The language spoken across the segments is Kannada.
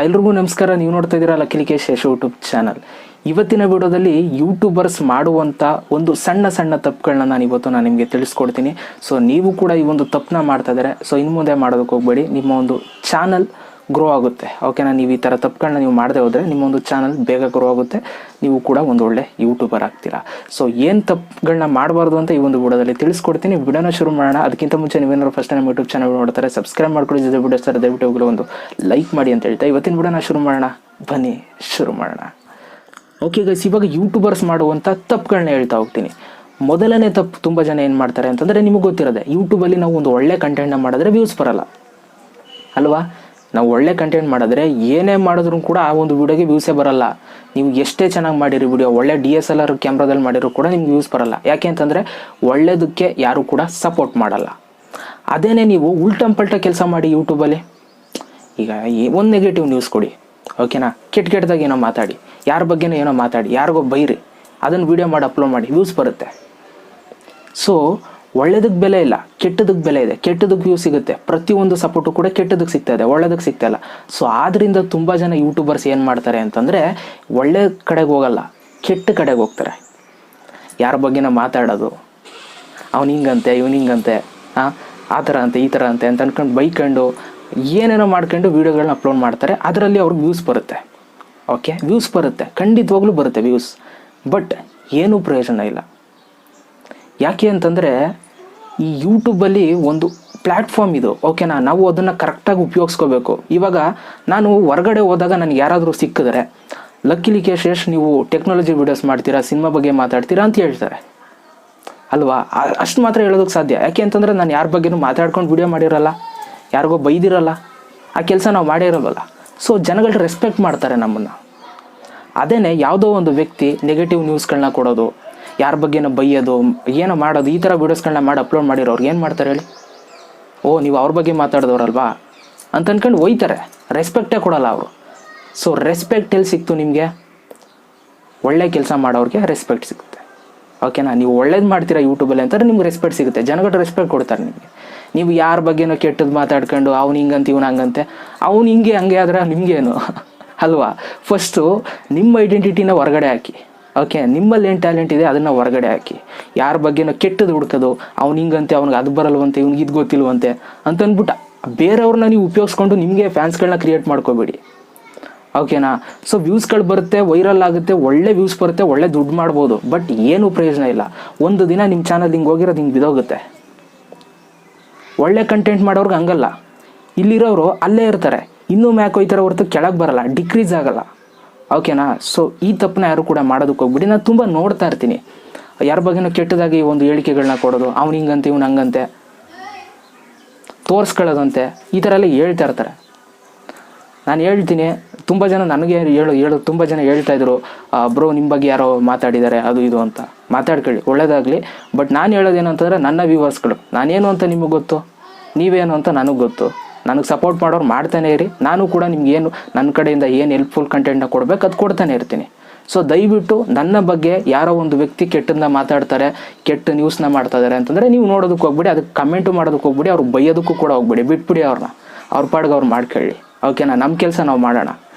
ಎಲ್ರಿಗೂ ನಮಸ್ಕಾರ. ನೀವು ನೋಡ್ತಾ ಇದ್ದೀರಾ ಲಕ್ಕಿ ಕೇಶ್ ಯೂಟ್ಯೂಬ್ ಚಾನಲ್. ಇವತ್ತಿನ ವಿಡಿಯೋದಲ್ಲಿ ಯೂಟ್ಯೂಬರ್ಸ್ ಮಾಡುವಂಥ ಒಂದು ಸಣ್ಣ ಸಣ್ಣ ತಪ್ಪುಗಳನ್ನ ನಾನು ನಿಮಗೆ ತಿಳಿಸ್ಕೊಡ್ತೀನಿ. ಸೊ ನೀವು ಕೂಡ ಈ ಒಂದು ತಪ್ಪನ್ನ ಮಾಡ್ತಾ ಇದ್ದಾರೆ. ಸೊ ಇನ್ನು ಮುಂದೆ ಮಾಡೋದಕ್ಕೆ ಹೋಗಬೇಡಿ, ನಿಮ್ಮ ಒಂದು ಚಾನಲ್ ಗ್ರೋ ಆಗುತ್ತೆ. ಓಕೆನಾ? ನೀವು ಈ ಥರ ತಪ್ಪುಗಳನ್ನ ನೀವು ಮಾಡದೆ ಹೋದರೆ ನಿಮ್ಮ ಒಂದು ಚಾನಲ್ ಬೇಗ ಗ್ರೋ ಆಗುತ್ತೆ, ನೀವು ಕೂಡ ಒಂದು ಒಳ್ಳೆ ಯೂಟ್ಯೂಬರ್ ಆಗ್ತೀರಾ. ಸೊ ಏನು ತಪ್ಪುಗಳನ್ನ ಮಾಡಬಾರ್ದು ಅಂತ ಈ ಒಂದು ವಿಡಿಯೋದಲ್ಲಿ ತಿಳಿಸ್ಕೊಡ್ತೀನಿ. ವಿಡಿಯೋನ ಶುರು ಮಾಡೋಣ. ಅದಕ್ಕಿಂತ ಮುಂಚೆ ನೀವೇನಾದ್ರು ಫಸ್ಟ್ ನಮ್ಮ ಯೂಟ್ಯೂಬ್ ಚಾನಲ್ ನೋಡ್ತಾರೆ ಸಬ್ಸ್ಕ್ರೈಬ್ ಮಾಡ್ಕೊಳ್ಳಿ, ಜೊತೆ ವಿಡಿಯೋ ಸರ್ ದಯವಿಟ್ಟು ಹೋಗಲು ಒಂದು ಲೈಕ್ ಮಾಡಿ ಅಂತ ಹೇಳ್ತಾ ಇವತ್ತಿನ ವಿಡಿಯೋನ ಶುರು ಮಾಡೋಣ. ಬನ್ನಿ ಶುರು ಮಾಡೋಣ. ಓಕೆ ಗೈಸ್, ಇವಾಗ ಯೂಟ್ಯೂಬರ್ಸ್ ಮಾಡುವಂಥ ತಪ್ಪುಗಳನ್ನ ಹೇಳ್ತಾ ಹೋಗ್ತೀನಿ. ಮೊದಲನೇ ತಪ್ಪು ತುಂಬ ಜನ ಏನು ಮಾಡ್ತಾರೆ ಅಂತಂದರೆ, ನಿಮಗೆ ಗೊತ್ತಿರೋದೆ, ಯೂಟ್ಯೂಬಲ್ಲಿ ನಾವು ಒಂದು ಒಳ್ಳೆ ಕಂಟೆಂಟ್ನ ಮಾಡಿದ್ರೆ ವ್ಯೂಸ್ ಬರಲ್ಲ ಅಲ್ವಾ? ನಾವು ಒಳ್ಳೆ ಕಂಟೆಂಟ್ ಮಾಡಿದ್ರೆ ಏನೇ ಮಾಡಿದ್ರು ಕೂಡ ಆ ಒಂದು ವಿಡಿಯೋಗೆ ವ್ಯೂಸೇ ಬರಲ್ಲ. ನೀವು ಎಷ್ಟೇ ಚೆನ್ನಾಗಿ ಮಾಡಿರಿ ವಿಡಿಯೋ, ಒಳ್ಳೆ DSLR ಕ್ಯಾಮ್ರಾದಲ್ಲಿ ಮಾಡಿರೋ ಕೂಡ ನಿಮ್ಗೆ ವ್ಯೂಸ್ ಬರಲ್ಲ. ಯಾಕೆ ಅಂತಂದರೆ ಒಳ್ಳೆಯದಕ್ಕೆ ಯಾರು ಕೂಡ ಸಪೋರ್ಟ್ ಮಾಡಲ್ಲ. ಅದೇನೇ ನೀವು ಉಲ್ಟಂಪಲ್ಟ ಕೆಲಸ ಮಾಡಿ ಯೂಟ್ಯೂಬಲ್ಲಿ, ಈಗ ಒಂದು ನೆಗೆಟಿವ್ ನ್ಯೂಸ್ ಕೊಡಿ, ಓಕೆನಾ? ಕೆಟ್ಟದಾಗ ಏನೋ ಮಾತಾಡಿ, ಯಾರ ಬಗ್ಗೆನೋ ಏನೋ ಮಾತಾಡಿ, ಯಾರಿಗೋ ಬೈರಿ, ಅದನ್ನು ವೀಡಿಯೋ ಮಾಡಿ ಅಪ್ಲೋಡ್ ಮಾಡಿ, ವ್ಯೂಸ್ ಬರುತ್ತೆ. ಸೊ ಒಳ್ಳೇದಕ್ಕೆ ಬೆಲೆ ಇಲ್ಲ, ಕೆಟ್ಟದಕ್ಕೆ ಬೆಲೆ ಇದೆ. ಕೆಟ್ಟದಕ್ಕೆ ವ್ಯೂಸ್ ಸಿಗುತ್ತೆ, ಪ್ರತಿಯೊಂದು ಸಪೋರ್ಟು ಕೂಡ ಕೆಟ್ಟದಕ್ಕೆ ಸಿಗ್ತಾ ಇದೆ, ಒಳ್ಳೇದಕ್ಕೆ ಸಿಗ್ತಾ ಇಲ್ಲ. ಸೊ ಆದ್ದರಿಂದ ತುಂಬ ಜನ ಯೂಟ್ಯೂಬರ್ಸ್ ಏನು ಮಾಡ್ತಾರೆ ಅಂತಂದರೆ, ಒಳ್ಳೆ ಕಡೆಗೆ ಹೋಗಲ್ಲ, ಕೆಟ್ಟ ಕಡೆಗೆ ಹೋಗ್ತಾರೆ. ಯಾರ ಬಗ್ಗೆನ ಮಾತಾಡೋದು, ಅವ್ನು ಹಿಂಗಂತೆ ಇವನು ಹಿಂಗಂತೆ, ಆ ಥರ ಅಂತೆ ಈ ಥರ ಅಂತೆ ಅಂತ ಅಂದ್ಕೊಂಡು ಬೈಕೊಂಡು ಏನೇನೋ ಮಾಡ್ಕೊಂಡು ವೀಡಿಯೋಗಳನ್ನ ಅಪ್ಲೋಡ್ ಮಾಡ್ತಾರೆ. ಅದರಲ್ಲಿ ಅವ್ರಿಗೆ ವ್ಯೂಸ್ ಬರುತ್ತೆ. ಓಕೆ, ವ್ಯೂಸ್ ಬರುತ್ತೆ, ಖಂಡಿತವಾಗ್ಲೂ ಬರುತ್ತೆ ವ್ಯೂಸ್. ಬಟ್ ಏನೂ ಪ್ರಯೋಜನ ಇಲ್ಲ. ಯಾಕೆ ಅಂತಂದರೆ ಈ ಯೂಟ್ಯೂಬಲ್ಲಿ ಒಂದು ಪ್ಲ್ಯಾಟ್ಫಾರ್ಮ್ ಇದು, ಓಕೆನಾ? ನಾವು ಅದನ್ನು ಕರೆಕ್ಟಾಗಿ ಉಪಯೋಗಿಸ್ಕೋಬೇಕು. ಇವಾಗ ನಾನು ಹೊರಗಡೆ ಹೋದಾಗ ನನಗೆ ಯಾರಾದರೂ ಸಿಕ್ಕಿದ್ರೆ, ಲಕ್ಕಿ ಕೇಶ್ ನೀವು ಟೆಕ್ನಾಲಜಿ ವೀಡಿಯೋಸ್ ಮಾಡ್ತೀರಾ, ಸಿನಿಮಾ ಬಗ್ಗೆ ಮಾತಾಡ್ತೀರಾ ಅಂತ ಹೇಳ್ತಾರೆ ಅಲ್ವಾ? ಅಷ್ಟು ಮಾತ್ರ ಹೇಳೋದಕ್ಕೆ ಸಾಧ್ಯ. ಯಾಕೆ ಅಂತಂದರೆ ನಾನು ಯಾರ ಬಗ್ಗೆನೂ ಮಾತಾಡ್ಕೊಂಡು ವೀಡಿಯೋ ಮಾಡಿರಲ್ಲ, ಯಾರಿಗೋ ಬೈದಿರಲ್ಲ, ಆ ಕೆಲಸ ನಾವು ಮಾಡೇ ಇರೋಲ್ಲ. ಸೊ ಜನಗಳು ರೆಸ್ಪೆಕ್ಟ್ ಮಾಡ್ತಾರೆ ನಮ್ಮನ್ನು. ಅದೇನೇ ಯಾವುದೋ ಒಂದು ವ್ಯಕ್ತಿ ನೆಗೆಟಿವ್ ನ್ಯೂಸ್ಗಳನ್ನ ಕೊಡೋದು, ಯಾರ ಬಗ್ಗೆನೋ ಬೈಯೋದು, ಏನೋ ಮಾಡೋದು, ಈ ಥರ ವೀಡಿಯೋಸ್ಗಳನ್ನ ಮಾಡಿ ಅಪ್ಲೋಡ್ ಮಾಡಿರೋರು ಏನು ಮಾಡ್ತಾರೆ ಹೇಳಿ? ಓ, ನೀವು ಅವ್ರ ಬಗ್ಗೆ ಮಾತಾಡಿದವ್ರಲ್ವಾ ಅಂತ ಅಂದ್ಕೊಂಡು ಒಯ್ತಾರೆ, ರೆಸ್ಪೆಕ್ಟೇ ಕೊಡಲ್ಲ ಅವರು. ಸೊ ರೆಸ್ಪೆಕ್ಟ್ ಎಲ್ಲಿ ಸಿಕ್ತು ನಿಮಗೆ? ಒಳ್ಳೆ ಕೆಲಸ ಮಾಡೋರಿಗೆ ರೆಸ್ಪೆಕ್ಟ್ ಸಿಗುತ್ತೆ, ಓಕೆನಾ? ನೀವು ಒಳ್ಳೇದು ಮಾಡ್ತೀರಾ ಯೂಟ್ಯೂಬಲ್ಲಿ ಅಂತಾರೆ, ನಿಮ್ಗೆ ರೆಸ್ಪೆಕ್ಟ್ ಸಿಗುತ್ತೆ, ಜನಗಳು ರೆಸ್ಪೆಕ್ಟ್ ಕೊಡ್ತಾರೆ ನಿಮಗೆ. ನೀವು ಯಾರ ಬಗ್ಗೆನೋ ಕೆಟ್ಟದ್ದು ಮಾತಾಡ್ಕೊಂಡು ಅವ್ನು ಹಿಂಗಂತ ಇವನು ಹಂಗಂತೆ, ಅವ್ನು ಹಿಂಗೆ ಹಂಗೆ ಆದರೆ ನಿಮಗೇನು ಅಲ್ವಾ? ಫಸ್ಟು ನಿಮ್ಮ ಐಡೆಂಟಿಟಿನ ಹೊರಗಡೆ ಹಾಕಿ, ಓಕೆ? ನಿಮ್ಮಲ್ಲಿ ಏನು ಟ್ಯಾಲೆಂಟ್ ಇದೆ ಅದನ್ನು ಹೊರಗಡೆ ಹಾಕಿ. ಯಾರ ಬಗ್ಗೆನೋ ಕೆಟ್ಟದ್ದು ಹುಡ್ಕೋದು, ಅವ್ನು ಹಿಂಗಂತೆ, ಅವ್ನಿಗೆ ಅದು ಬರಲ್ವಂತೆ, ಇವ್ನಿಗೆ ಇದು ಗೊತ್ತಿಲ್ವಂತೆ ಅಂತಂದ್ಬಿಟ್ಟು ಬೇರೆಯವ್ರನ್ನ ನೀವು ಉಪಯೋಗಿಸ್ಕೊಂಡು ನಿಮಗೆ ಫ್ಯಾನ್ಸ್ಗಳನ್ನ ಕ್ರಿಯೇಟ್ ಮಾಡ್ಕೋಬೇಡಿ, ಓಕೆನಾ? ಸೊ ವ್ಯೂಸ್ಗಳು ಬರುತ್ತೆ, ವೈರಲ್ ಆಗುತ್ತೆ, ಒಳ್ಳೆ ವ್ಯೂಸ್ ಬರುತ್ತೆ, ಒಳ್ಳೆ ದುಡ್ಡು ಮಾಡ್ಬೋದು. ಬಟ್ ಏನೂ ಪ್ರಯೋಜನ ಇಲ್ಲ. ಒಂದು ದಿನ ನಿಮ್ಮ ಚಾನಲ್ ಹಿಂಗೆ ಹೋಗಿರೋದು ಹಿಂಗೆ ಬಿದೋಗುತ್ತೆ. ಒಳ್ಳೆ ಕಂಟೆಂಟ್ ಮಾಡೋರ್ಗೆ ಹಂಗಲ್ಲ, ಇಲ್ಲಿರೋರು ಅಲ್ಲೇ ಇರ್ತಾರೆ, ಇನ್ನೂ ಮ್ಯಾಕ್ ಹೋಯ್ತಾರೆ ಹೊರತು ಕೆಳಗೆ ಬರಲ್ಲ, ಡಿಕ್ರೀಸ್ ಆಗಲ್ಲ, ಓಕೆನಾ? ಸೊ ಈ ತಪ್ಪನ್ನ ಯಾರು ಕೂಡ ಮಾಡೋದಕ್ಕೆ ಹೋಗ್ಬಿಡಿ. ನಾನು ತುಂಬ ನೋಡ್ತಾ ಇರ್ತೀನಿ, ಯಾರ ಬಗ್ಗೆನೋ ಕೆಟ್ಟದಾಗಿ ಒಂದು ಹೇಳಿಕೆಗಳನ್ನ ಕೊಡೋದು, ಅವ್ನು ಹಿಂಗಂತೆ ಇವ್ನು ಹಂಗಂತೆ ತೋರಿಸ್ಕೊಳ್ಳೋದಂತೆ, ಈ ಥರ ಎಲ್ಲ ಹೇಳ್ತಾ ಇರ್ತಾರೆ. ನಾನು ಹೇಳ್ತೀನಿ, ತುಂಬ ಜನ ನನಗೆ ತುಂಬ ಜನ ಹೇಳ್ತಾಯಿದ್ರು, ಬ್ರೋ ನಿಮ್ಮ ಬಗ್ಗೆ ಯಾರೋ ಮಾತಾಡಿದ್ದಾರೆ ಅದು ಇದು ಅಂತ. ಮಾತಾಡ್ಕೊಳ್ಳಿ, ಒಳ್ಳೇದಾಗಲಿ. ಬಟ್ ನಾನು ಹೇಳೋದೇನು ಅಂತಂದರೆ, ನನ್ನ ವ್ಯೂವರ್ಸ್ಗಳು ನಾನೇನು ಅಂತ ನಿಮಗೆ ಗೊತ್ತು, ನೀವೇನು ಅಂತ ನನಗೆ ಗೊತ್ತು. ನನಗೆ ಸಪೋರ್ಟ್ ಮಾಡೋರು ಮಾಡ್ತಾನೆ ಇರಿ, ನಾನು ಕೂಡ ನಿಮ್ಗೇನು ನನ್ನ ಕಡೆಯಿಂದ ಏನು ಹೆಲ್ಪ್ಫುಲ್ ಕಂಟೆಂಟ್ನ ಕೊಡಬೇಕು ಅದು ಕೊಡ್ತಾನೆ ಇರ್ತೀನಿ. ಸೊ ದಯವಿಟ್ಟು ನನ್ನ ಬಗ್ಗೆ ಯಾರೋ ಒಂದು ವ್ಯಕ್ತಿ ಕೆಟ್ಟದನ್ನ ಮಾತಾಡ್ತಾರೆ, ಕೆಟ್ಟ ನ್ಯೂಸ್ನ ಮಾಡ್ತಾ ಇದ್ದಾರೆ ಅಂತಂದರೆ ನೀವು ನೋಡೋದಕ್ಕೆ ಹೋಗ್ಬಿಡಿ, ಅದಕ್ಕೆ ಕಮೆಂಟು ಮಾಡೋದಕ್ಕೆ ಹೋಗ್ಬಿಡಿ, ಅವ್ರು ಬೈಯೋದಕ್ಕೂ ಕೂಡ ಹೋಗ್ಬಿಡಿ, ಬಿಟ್ಬಿಡಿ ಅವ್ರನ್ನ, ಅವ್ರ ಪಾಡ್ಗೆ ಅವ್ರು ಮಾಡ್ಕೊಳ್ಳಿ, ಓಕೆನಾ? ನಮ್ಮ ಕೆಲಸ ನಾವು ಮಾಡೋಣ,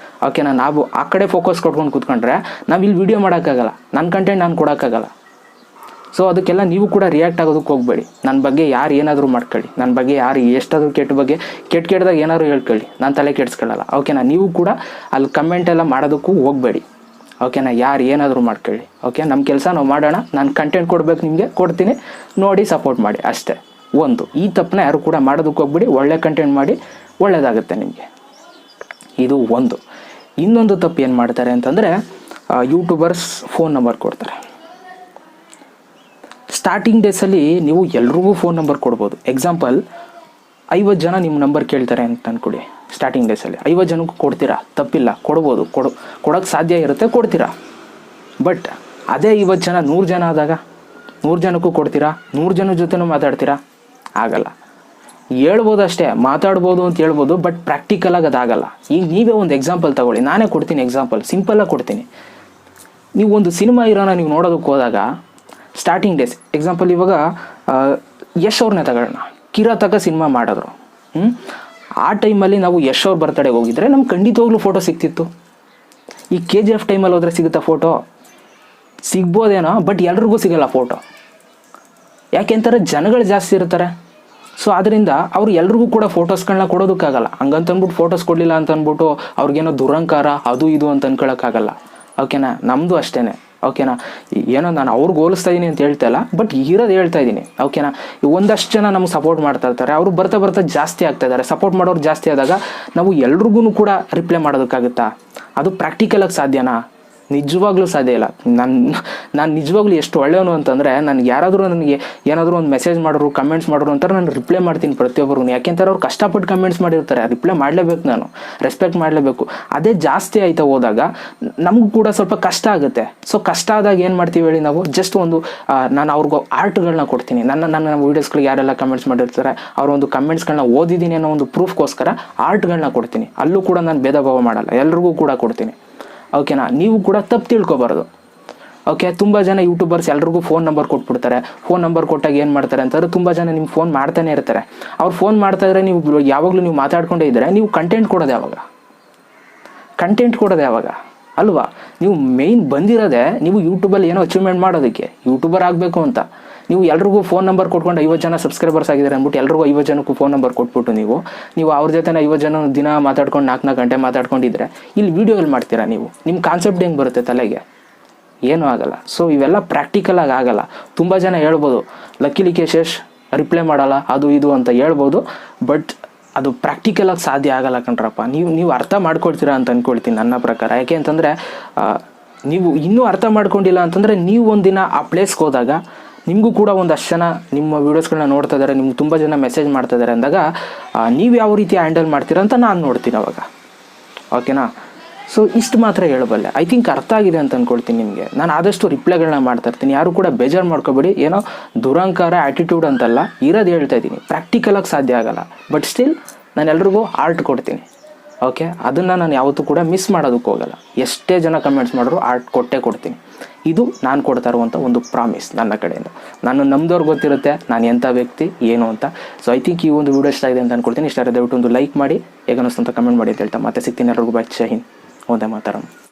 ಓಕೆನಾ? ನಾವು ಆ ಕಡೆ ಫೋಕಸ್ ಕೊಟ್ಕೊಂಡು ಕೂತ್ಕೊಂಡ್ರೆ ನಾವು ಇಲ್ಲಿ ವೀಡಿಯೋ ಮಾಡೋಕ್ಕಾಗಲ್ಲ, ನನ್ನ ಕಂಟೆಂಟ್ ನಾನು ಕೊಡೋಕ್ಕಾಗಲ್ಲ. ಸೊ ಅದಕ್ಕೆಲ್ಲ ನೀವು ಕೂಡ ರಿಯಾಕ್ಟ್ ಆಗೋದಕ್ಕೆ ಹೋಗಬೇಡಿ. ನನ್ನ ಬಗ್ಗೆ ಯಾರು ಏನಾದರೂ ಮಾಡ್ಕೊಳ್ಳಿ, ನನ್ನ ಬಗ್ಗೆ ಯಾರು ಎಷ್ಟಾದರೂ ಕೆಟ್ಟದಾಗ ಏನಾದರೂ ಹೇಳ್ಕೊಳ್ಳಿ, ನಾನು ತಲೆ ಕೆಡಿಸ್ಕೊಳ್ಳಲ್ಲ, ಓಕೆನಾ? ನೀವು ಕೂಡ ಅಲ್ಲಿ ಕಮೆಂಟ್ ಎಲ್ಲ ಮಾಡೋದಕ್ಕೂ ಹೋಗಬೇಡಿ, ಓಕೆನಾ? ಯಾರು ಏನಾದರೂ ಮಾಡ್ಕೊಳ್ಳಿ, ಓಕೆ? ನಮ್ಮ ಕೆಲಸ ನಾವು ಮಾಡೋಣ. ನಾನು ಕಂಟೆಂಟ್ ಕೊಡಬೇಕು, ನಿಮಗೆ ಕೊಡ್ತೀನಿ, ನೋಡಿ ಸಪೋರ್ಟ್ ಮಾಡಿ ಅಷ್ಟೇ. ಒಂದು ಈ ತಪ್ಪನ್ನ ಯಾರು ಕೂಡ ಮಾಡೋದಕ್ಕೆ ಹೋಗ್ಬಿಡಿ, ಒಳ್ಳೆ ಕಂಟೆಂಟ್ ಮಾಡಿ, ಒಳ್ಳೆಯದಾಗುತ್ತೆ ನಿಮಗೆ. ಇದು ಒಂದು. ಇನ್ನೊಂದು ತಪ್ಪು ಏನು ಮಾಡ್ತಾರೆ ಅಂತಂದರೆ, ಯೂಟ್ಯೂಬರ್ಸ್ ಫೋನ್ ನಂಬರ್ ಕೊಡ್ತಾರೆ. ಸ್ಟಾರ್ಟಿಂಗ್ ಡೇಸಲ್ಲಿ ನೀವು ಎಲ್ರಿಗೂ ಫೋನ್ ನಂಬರ್ ಕೊಡ್ಬೋದು. ಎಕ್ಸಾಂಪಲ್, 50 ಜನ ನಿಮ್ಮ ನಂಬರ್ ಕೇಳ್ತಾರೆ ಅಂತ ಅಂದ್ಕೊಡಿ. ಸ್ಟಾರ್ಟಿಂಗ್ ಡೇಸಲ್ಲಿ 50 ಜನಕ್ಕೂ ಕೊಡ್ತೀರಾ, ತಪ್ಪಿಲ್ಲ, ಕೊಡ್ಬೋದು, ಕೊಡೋಕ್ಕೆ ಸಾಧ್ಯ ಇರುತ್ತೆ, ಕೊಡ್ತೀರಾ. ಬಟ್ ಅದೇ 50 ಜನ 100 ಜನ ಆದಾಗ 100 ಜನಕ್ಕೂ ಕೊಡ್ತೀರಾ? 100 ಜನ ಜೊತೆನೂ ಮಾತಾಡ್ತೀರಾ? ಆಗಲ್ಲ. ಹೇಳ್ಬೋದು ಅಷ್ಟೇ, ಮಾತಾಡ್ಬೋದು ಅಂತ ಹೇಳ್ಬೋದು, ಬಟ್ ಪ್ರಾಕ್ಟಿಕಲಾಗಿ ಅದಾಗಲ್ಲ. ಈಗ ನೀವೇ ಒಂದು ಎಕ್ಸಾಂಪಲ್ ತಗೊಳ್ಳಿ, ನಾನೇ ಕೊಡ್ತೀನಿ ಎಕ್ಸಾಂಪಲ್, ಸಿಂಪಲ್ಲಾಗಿ ಕೊಡ್ತೀನಿ. ನೀವು ಒಂದು ಸಿನಿಮಾ ಹೀರೋನ ನೀವು ನೋಡೋದಕ್ಕೆ ಹೋದಾಗ ಸ್ಟಾರ್ಟಿಂಗ್ ಡೇಸ್, ಎಕ್ಸಾಂಪಲ್ ಇವಾಗ ಯಶ್ ಅವ್ರನ್ನೇ ತಗೊಳ್ಳೋಣ, ಕಿರಾತಕ ಸಿನಿಮಾ ಮಾಡಿದ್ರು, ಆ ಟೈಮಲ್ಲಿ ನಾವು ಯಶ್ ಅವ್ರ ಬರ್ತಡೆಗೆ ಹೋಗಿದ್ರೆ ನಮ್ಗೆ ಖಂಡಿತವಾಗ್ಲೂ ಫೋಟೋ ಸಿಗ್ತಿತ್ತು. ಈ KGF ಟೈಮಲ್ಲಿ ಹೋದರೆ ಸಿಗುತ್ತಾ ಫೋಟೋ? ಸಿಗ್ಬೋದೇನೋ, ಬಟ್ ಎಲ್ರಿಗೂ ಸಿಗಲ್ಲ ಫೋಟೋ. ಯಾಕೆಂತಾರೆ ಜನಗಳು ಜಾಸ್ತಿ ಇರ್ತಾರೆ. ಸೊ ಅದರಿಂದ ಅವ್ರು ಎಲ್ರಿಗೂ ಕೂಡ ಫೋಟೋಸ್ಗಳನ್ನ ಕೊಡೋದಕ್ಕಾಗಲ್ಲ. ಹಂಗಂತಂದ್ಬಿಟ್ಟು ಫೋಟೋಸ್ ಕೊಡಲಿಲ್ಲ ಅಂತ ಅಂದ್ಬಿಟ್ಟು ಅವ್ರಿಗೇನೋ ದುರಂಕಾರ ಅದು ಇದು ಅಂತ ಅನ್ಕೊಳಕ್ಕಾಗಲ್ಲ. ಓಕೆನಾ? ನಮ್ಮದು ಅಷ್ಟೇ. ಓಕೆನಾ? ಏನೋ ನಾನು ಅವ್ರಿಗೆ ಹೋಲಿಸ್ತಾ ಇದ್ದೀನಿ ಅಂತ ಹೇಳ್ತಾ ಇಲ್ಲ, ಬಟ್ ಇರೋದು ಹೇಳ್ತಾ ಇದ್ದೀನಿ. ಓಕೆನಾ? ಒಂದಷ್ಟು ಜನ ನಮ್ಗೆ ಸಪೋರ್ಟ್ ಮಾಡ್ತಾ ಇರ್ತಾರೆ, ಅವರು ಬರ್ತಾ ಜಾಸ್ತಿ ಆಗ್ತಾ ಇದ್ದಾರೆ. ಸಪೋರ್ಟ್ ಮಾಡೋರು ಜಾಸ್ತಿ ಆದಾಗ ನಾವು ಎಲ್ರಿಗೂ ಕೂಡ ರಿಪ್ಲೈ ಮಾಡೋದಕ್ಕಾಗುತ್ತಾ? ಅದು ಪ್ರಾಕ್ಟಿಕಲಾಗಿ ಸಾಧ್ಯನಾ? ನಿಜವಾಗ್ಲೂ ಸಾಧ್ಯ ಇಲ್ಲ. ನಾನು ನಿಜವಾಗ್ಲೂ ಎಷ್ಟು ಒಳ್ಳೆಯವನು ಅಂತಂದರೆ, ನನಗೆ ಯಾರಾದರೂ ನನಗೆ ಏನಾದರೂ ಒಂದು ಮೆಸೇಜ್ ಮಾಡೋರು, ಕಮೆಂಟ್ಸ್ ಮಾಡೋರು ಅಂತಾರೆ, ನಾನು ರಿಪ್ಲೈ ಮಾಡ್ತೀನಿ ಪ್ರತಿಯೊಬ್ಬರು. ಯಾಕೆಂತಾರೆ ಅವ್ರು ಕಷ್ಟಪಟ್ಟು ಕಮೆಂಟ್ಸ್ ಮಾಡಿರ್ತಾರೆ, ರಿಪ್ಲೈ ಮಾಡಲೇಬೇಕು, ನಾನು ರೆಸ್ಪೆಕ್ಟ್ ಮಾಡಲೇಬೇಕು. ಅದೇ ಜಾಸ್ತಿ ಆಯ್ತಾ ಹೋದಾಗ ನಮಗೂ ಕೂಡ ಸ್ವಲ್ಪ ಕಷ್ಟ ಆಗುತ್ತೆ. ಸೊ ಕಷ್ಟ ಆದಾಗ ಏನು ಮಾಡ್ತೀವಿ ಹೇಳಿ ನಾವು? ಜಸ್ಟ್ ಒಂದು ನಾನು ಅವ್ರಿಗೂ ಆರ್ಟ್ಗಳನ್ನ ಕೊಡ್ತೀನಿ. ನನ್ನ ವೀಡಿಯೋಸ್ಗಳಿಗೆ ಯಾರೆಲ್ಲ ಕಮೆಂಟ್ಸ್ ಮಾಡಿರ್ತಾರೆ ಅವ್ರ ಒಂದು ಕಮೆಂಟ್ಸ್ಗಳನ್ನ ಓದಿದ್ದೀನಿ ಅನ್ನೋ ಒಂದು ಪ್ರೂಫ್ಗೋಸ್ಕರ ಆರ್ಟ್ಗಳನ್ನ ಕೊಡ್ತೀನಿ. ಅಲ್ಲೂ ಕೂಡ ನಾನು ಭೇದ ಭಾವ ಮಾಡಲ್ಲ, ಎಲ್ರಿಗೂ ಕೂಡ ಕೊಡ್ತೀನಿ. ಓಕೆನಾ? ನೀವು ಕೂಡ ತಪ್ಪು ತಿಳ್ಕೊಬಾರ್ದು. ಓಕೆ, ತುಂಬ ಜನ ಯೂಟ್ಯೂಬರ್ಸ್ ಎಲ್ರಿಗೂ ಫೋನ್ ನಂಬರ್ ಕೊಟ್ಬಿಡ್ತಾರೆ. ಫೋನ್ ನಂಬರ್ ಕೊಟ್ಟಾಗ ಏನು ಮಾಡ್ತಾರೆ ಅಂತಂದ್ರೆ, ತುಂಬ ಜನ ನಿಮ್ಗೆ ಫೋನ್ ಮಾಡ್ತಾನೆ ಇರ್ತಾರೆ. ಅವ್ರು ಫೋನ್ ಮಾಡ್ತಾ ಇದ್ರೆ ನೀವು ಯಾವಾಗಲೂ ನೀವು ಮಾತಾಡ್ಕೊಂಡೇ ಇದ್ದರೆ ನೀವು ಕಂಟೆಂಟ್ ಕೊಡೋದು ಯಾವಾಗ ಅಲ್ವಾ? ನೀವು ಮೇಯ್ನ್ ಬಂದಿರೋದೇ ನೀವು ಯೂಟ್ಯೂಬಲ್ಲಿ ಏನೋ ಅಚೀವ್ಮೆಂಟ್ ಮಾಡೋದಕ್ಕೆ, ಯೂಟ್ಯೂಬರ್ ಆಗಬೇಕು ಅಂತ. ನೀವು ಎಲ್ರಿಗೂ ಫೋನ್ ನಂಬರ್ ಕೊಟ್ಕೊಂಡು 50 ಜನ ಸಬ್ಸ್ಕ್ರೈಬರ್ಸ್ ಆಗಿದ್ದಾರೆ ಅಂದ್ಬಿಟ್ಟು ಎಲ್ರಿಗೂ 50 ಜನಕ್ಕೂ ಫೋನ್ ನಂಬರ್ ಕೊಟ್ಬಿಟ್ಟು ನೀವು ಅವ್ರ ಜೊತೆ 50 ಜನ ದಿನ ಮಾತಾಡ್ಕೊಂಡು 4 ಗಂಟೆ ಮಾತಾಡ್ಕೊಂಡಿದ್ರೆ ಇಲ್ಲಿ ವೀಡಿಯೋಗಳು ಮಾಡ್ತೀರಾ ನೀವು? ನಿಮ್ಮ ಕಾನ್ಸೆಪ್ಟ್ ಹೆಂಗೆ ಬರುತ್ತೆ ತಲೆಗೆ? ಏನೂ ಆಗಲ್ಲ. ಸೊ ಇವೆಲ್ಲ ಪ್ರಾಕ್ಟಿಕಲಾಗಿ ಆಗಲ್ಲ. ತುಂಬ ಜನ ಹೇಳ್ಬೋದು ಲಕ್ಕಿ ಕೇಶೇಶ್ ರಿಪ್ಲೈ ಮಾಡಲ್ಲ ಅದು ಇದು ಅಂತ ಹೇಳ್ಬೋದು, ಬಟ್ ಅದು ಪ್ರಾಕ್ಟಿಕಲಾಗಿ ಸಾಧ್ಯ ಆಗಲ್ಲ ಕಣ್ರಪ್ಪ. ನೀವು ಅರ್ಥ ಮಾಡ್ಕೊಳ್ತೀರಾ ಅಂತ ಅಂದ್ಕೊಳ್ತೀನಿ ನನ್ನ ಪ್ರಕಾರ. ಯಾಕೆ ಅಂತಂದರೆ, ನೀವು ಇನ್ನೂ ಅರ್ಥ ಮಾಡ್ಕೊಂಡಿಲ್ಲ ಅಂತಂದರೆ, ನೀವು ಒಂದಿನ ಆ ಪ್ಲೇಸ್ಗೆ ಹೋದಾಗ ನಿಮಗೂ ಕೂಡ ಒಂದಷ್ಟು ಜನ ನಿಮ್ಮ ವೀಡಿಯೋಸ್ಗಳನ್ನ ನೋಡ್ತಾ ಇದ್ದಾರೆ, ನಿಮ್ಗೆ ತುಂಬ ಜನ ಮೆಸೇಜ್ ಮಾಡ್ತಾ ಇದ್ದಾರೆ ಅಂದಾಗ ನೀವು ಯಾವ ರೀತಿ ಹ್ಯಾಂಡಲ್ ಮಾಡ್ತೀರಾ ಅಂತ ನಾನು ನೋಡ್ತೀನಿ ಅವಾಗ. ಓಕೆನಾ? ಸೊ ಇಷ್ಟು ಮಾತ್ರ ಹೇಳಬಲ್ಲೆ. ಐ ಥಿಂಕ್ ಅರ್ಥ ಆಗಿದೆ ಅಂತ ಅಂದ್ಕೊಳ್ತೀನಿ ನಿಮಗೆ. ನಾನು ಆದಷ್ಟು ರಿಪ್ಲೈಗಳನ್ನ ಮಾಡ್ತಾ ಇರ್ತೀನಿ. ಯಾರು ಕೂಡ ಬೇಜಾರು ಮಾಡ್ಕೋಬೇಡಿ. ಏನೋ ದುರಂಕಾರ ಆ್ಯಟಿಟ್ಯೂಡ್ ಅಂತಲ್ಲ, ಇರೋದು ಹೇಳ್ತಾ ಇದ್ದೀನಿ. ಪ್ರಾಕ್ಟಿಕಲಾಗಿ ಸಾಧ್ಯ ಆಗಲ್ಲ, ಬಟ್ ಸ್ಟಿಲ್ ನಾನು ಎಲ್ರಿಗೂ ಆರ್ಟ್ ಕೊಡ್ತೀನಿ. ಓಕೆ, ಅದನ್ನು ನಾನು ಯಾವತ್ತೂ ಕೂಡ ಮಿಸ್ ಮಾಡೋದಕ್ಕೆ ಹೋಗಲ್ಲ. ಎಷ್ಟೇ ಜನ ಕಮೆಂಟ್ಸ್ ಮಾಡಿದ್ರು ಆರ್ಟ್ ಕೊಡ್ತೀನಿ. ಇದು ನಾನು ಕೊಡ್ತಾ ಇರುವಂಥ ಒಂದು ಪ್ರಾಮಿಸ್ ನನ್ನ ಕಡೆಯಿಂದ. ನಾನು ನಮ್ದವ್ರಿಗೆ ಗೊತ್ತಿರುತ್ತೆ ನಾನು ಎಂಥ ವ್ಯಕ್ತಿ ಏನು ಅಂತ. ಸೊ ಐ ಥಿಂಕ್ ಈ ಒಂದು ವಿಡಿಯೋ ಇಷ್ಟ ಆಗಿದೆ ಅಂತ ಅಂದ್ಕೊಳ್ತೀನಿ. ಇಷ್ಟ ಆದರೆ ದಯವಿಟ್ಟು ಒಂದು ಲೈಕ್ ಮಾಡಿ, ಹೇಗೆ ಅನ್ನಿಸ್ತು ಅಂತ ಕಮೆಂಟ್ ಮಾಡಿ ಅಂತ ಹೇಳ್ತಾ ಮತ್ತೆ ಸಿಗ್ತೀನಿ. ಎಲ್ಲರಿಗೂ ಬಾಯ್. ಜೈ ಹಿಂದ್. ಒಂದೇ ಮಾತಾಡೋಣ.